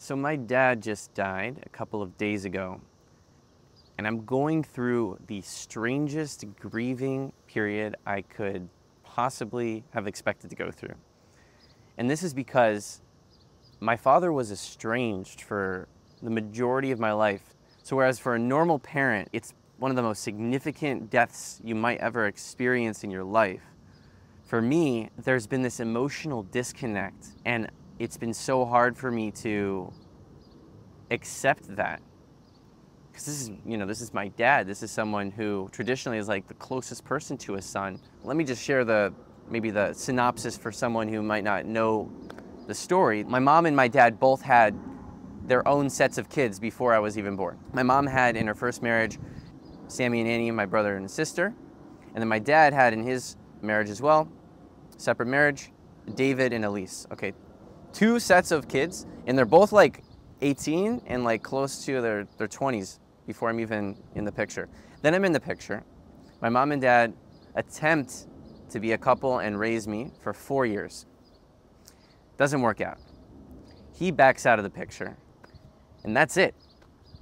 So my dad just died a couple of days ago, and I'm going through the strangest grieving period I could possibly have expected to go through. And this is because my father was estranged for the majority of my life. So whereas for a normal parent, it's one of the most significant deaths you might ever experience in your life, for me, there's been this emotional disconnect, and it's been so hard for me to accept that. Because this is my dad. This is someone who traditionally is like the closest person to a son. Let me just share maybe the synopsis for someone who might not know the story. My mom and my dad both had their own sets of kids before I was even born. My mom had in her first marriage, Sammy and Annie, my brother and sister. And then my dad had in his marriage as well, separate marriage, David and Elise. Okay, 2 sets of kids, and they're both like 18 and like close to their 20s before I'm even in the picture. Then I'm in the picture. My mom and dad attempt to be a couple and raise me for 4 years. Doesn't work out. He backs out of the picture, and that's it.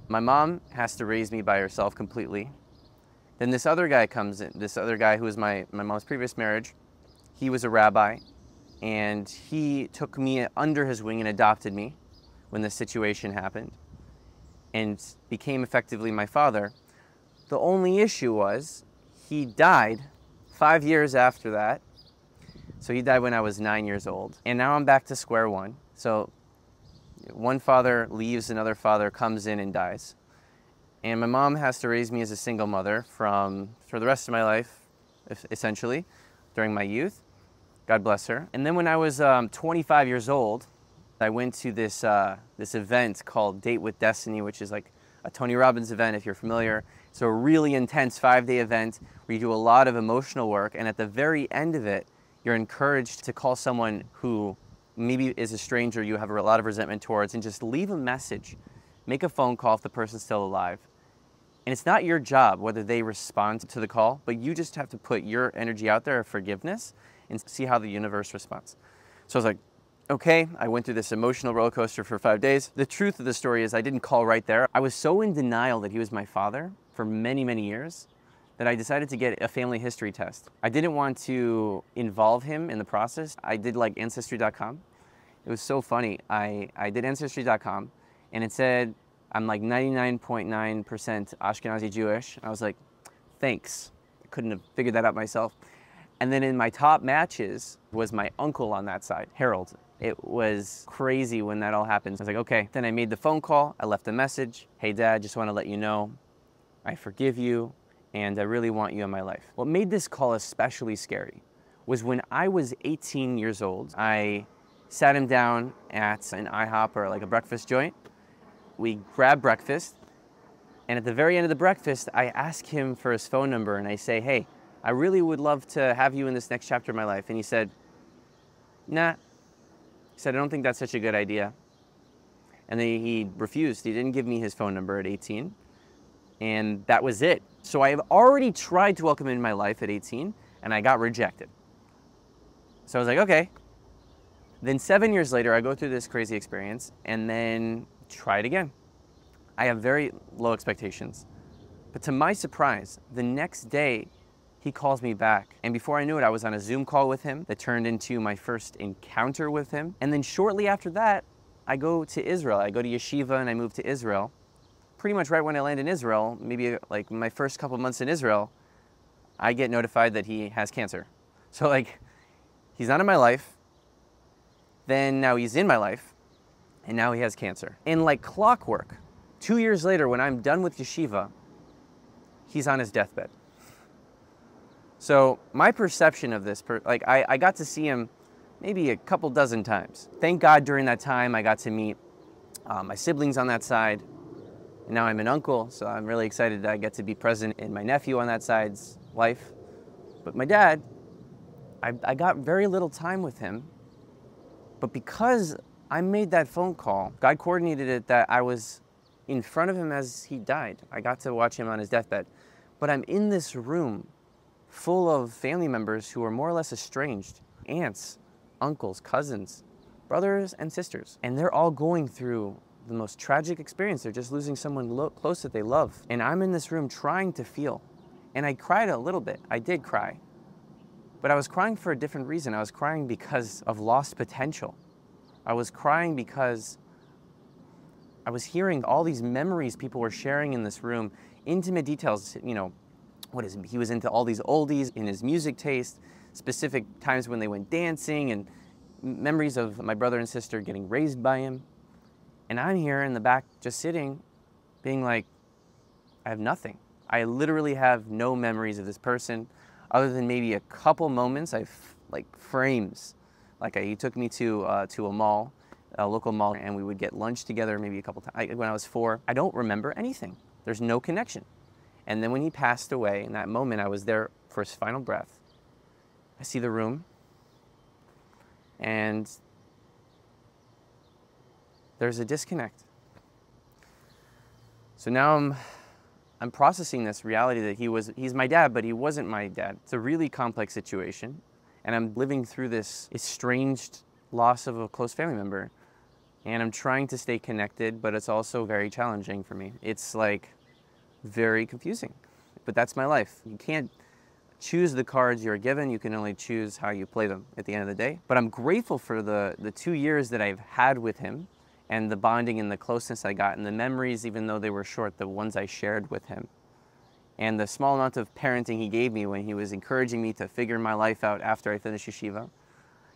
My mom has to raise me by herself completely. Then this other guy comes in, this other guy who was my mom's previous marriage. He was a rabbi, and he took me under his wing and adopted me when this situation happened and became effectively my father. The only issue was he died 5 years after that. So he died when I was 9 years old. And now I'm back to square one. So one father leaves, another father comes in and dies. And my mom has to raise me as a single mother for the rest of my life, essentially, during my youth. God bless her. And then when I was 25 years old, I went to this event called Date with Destiny, which is like a Tony Robbins event, if you're familiar. It's a really intense 5-day event where you do a lot of emotional work. And at the very end of it, you're encouraged to call someone who maybe is a stranger you have a lot of resentment towards and just leave a message. Make a phone call if the person's still alive. And it's not your job whether they respond to the call, but you just have to put your energy out there of forgiveness and see how the universe responds. So I was like, okay, I went through this emotional roller coaster for 5 days. The truth of the story is I didn't call right there. I was so in denial that he was my father for many, many years that I decided to get a family history test. I didn't want to involve him in the process. I did like Ancestry.com. It was so funny. I did Ancestry.com, and it said I'm like 99.9% Ashkenazi Jewish. I was like, thanks. I couldn't have figured that out myself. And then in my top matches was my uncle on that side, Harold. It was crazy when that all happened. I was like, okay. Then I made the phone call. I left a message. Hey, Dad, just want to let you know I forgive you, and I really want you in my life. What made this call especially scary was when I was 18 years old, I sat him down at an IHOP or like a breakfast joint. We grabbed breakfast, and at the very end of the breakfast, I ask him for his phone number, and I say, hey, I really would love to have you in this next chapter of my life. And he said, nah. He said, I don't think that's such a good idea. And then he refused. He didn't give me his phone number at 18. And that was it. So I have already tried to welcome him in my life at 18, and I got rejected. So I was like, okay. Then 7 years later, I go through this crazy experience and then try it again. I have very low expectations. But to my surprise, the next day, he calls me back. And before I knew it, I was on a Zoom call with him that turned into my first encounter with him. And then shortly after that, I go to Israel. I go to yeshiva and I move to Israel. Pretty much right when I land in Israel, maybe like my first couple months in Israel, I get notified that he has cancer. So like, he's not in my life, then now he's in my life, and now he has cancer. And like clockwork, 2 years later when I'm done with yeshiva, he's on his deathbed. So my perception of this, I got to see him maybe a couple dozen times. Thank God during that time I got to meet my siblings on that side. And now I'm an uncle, so I'm really excited that I get to be present in my nephew on that side's life. But my dad, I got very little time with him. But because I made that phone call, God coordinated it that I was in front of him as he died. I got to watch him on his deathbed. But I'm in this room full of family members who are more or less estranged, aunts, uncles, cousins, brothers and sisters. And they're all going through the most tragic experience. They're just losing someone close that they love. And I'm in this room trying to feel. And I cried a little bit. I did cry. But I was crying for a different reason. I was crying because of lost potential. I was crying because I was hearing all these memories people were sharing in this room, intimate details, you know, he was into all these oldies in his music taste, specific times when they went dancing, and memories of my brother and sister getting raised by him. And I'm here in the back just sitting, being like, I have nothing. I literally have no memories of this person other than maybe a couple moments. Like frames. Like he took me to a mall, a local mall, and we would get lunch together maybe a couple times. When I was 4, I don't remember anything. There's no connection. And then when he passed away, in that moment, I was there for his final breath. I see the room, and there's a disconnect. So now I'm processing this reality that he's my dad, but he wasn't my dad. It's a really complex situation, and I'm living through this estranged loss of a close family member, and I'm trying to stay connected, but it's also very challenging for me. It's like very confusing, but that's my life. You can't choose the cards you're given. You can only choose how you play them at the end of the day. But I'm grateful for the 2 years that I've had with him, and the bonding and the closeness I got, and the memories, even though they were short, the ones I shared with him. And the small amount of parenting he gave me when he was encouraging me to figure my life out after I finished yeshiva,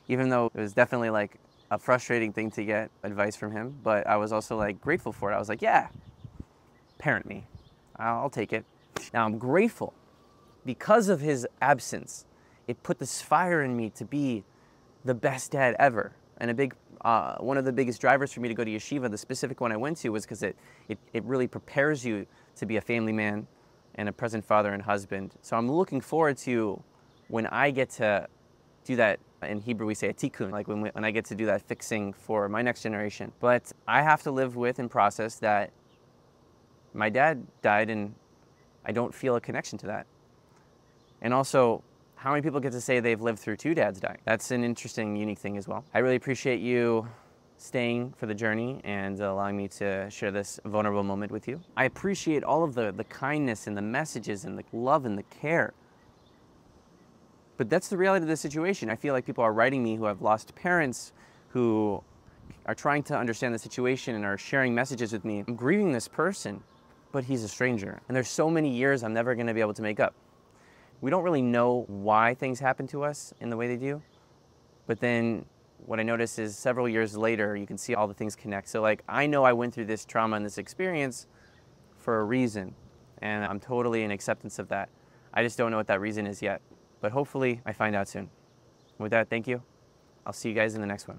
even though it was definitely like a frustrating thing to get advice from him, but I was also like grateful for it. I was like, yeah, parent me. I'll take it. Now I'm grateful. Because of his absence, it put this fire in me to be the best dad ever. And one of the biggest drivers for me to go to yeshiva, the specific one I went to, was because it really prepares you to be a family man and a present father and husband. So I'm looking forward to when I get to do that. In Hebrew we say a tikkun, like when I get to do that fixing for my next generation. But I have to live with and process that my dad died and I don't feel a connection to that. And also, how many people get to say they've lived through 2 dads dying? That's an interesting, unique thing as well. I really appreciate you staying for the journey and allowing me to share this vulnerable moment with you. I appreciate all of the kindness and the messages and the love and the care. But that's the reality of the situation. I feel like people are writing me who have lost parents, who are trying to understand the situation and are sharing messages with me. I'm grieving this person, but he's a stranger. And there's so many years I'm never gonna be able to make up. We don't really know why things happen to us in the way they do, but then what I notice is several years later, you can see all the things connect. So like, I know I went through this trauma and this experience for a reason, and I'm totally in acceptance of that. I just don't know what that reason is yet, but hopefully I find out soon. With that, thank you. I'll see you guys in the next one.